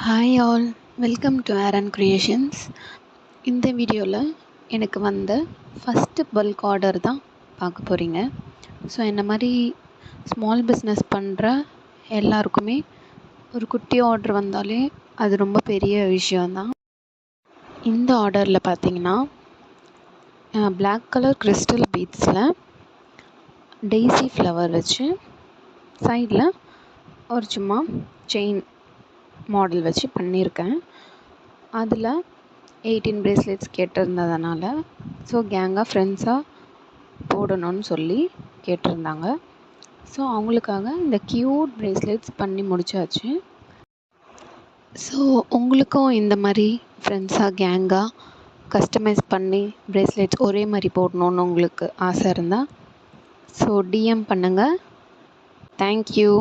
Hi all, welcome to Aaran creations. இந்த வீடியோவில் எனக்கு வந்த ஃபஸ்ட்டு பல்க் ஆர்டர் தான் பார்க்க போகிறீங்க. ஸோ என்ன மாதிரி ஸ்மால் பிஸ்னஸ் பண்ணுற எல்லாருக்குமே ஒரு குட்டி ஆர்டர் வந்தாலே அது ரொம்ப பெரிய விஷயந்தான். இந்த ஆர்டரில் பார்த்தீங்கன்னா Black கலர் கிறிஸ்டல் பீட்ஸில் டெய்ஸி ஃப்ளவர் வச்சு சைடில் ஒரு சும்மா செயின் மாடல் வச்சு பண்ணியிருக்கேன். அதில் 18 பிரேஸ்லெட்ஸ் கேட்டிருந்ததுனால ஸோ கேங்காக ஃப்ரெண்ட்ஸாக போடணும்னு சொல்லி கேட்டிருந்தாங்க. ஸோ அவங்களுக்காக இந்த க்யூட் பிரேஸ்லெட்ஸ் பண்ணி முடித்தாச்சு. ஸோ உங்களுக்கும் இந்த மாதிரி ஃப்ரெண்ட்ஸாக கேங்காக கஸ்டமைஸ் பண்ணி பிரேஸ்லெட்ஸ் ஒரே மாதிரி போடணுன்னு உங்களுக்கு ஆசை இருந்தால் ஸோ டிஎம் பண்ணுங்கள். தேங்க்யூ.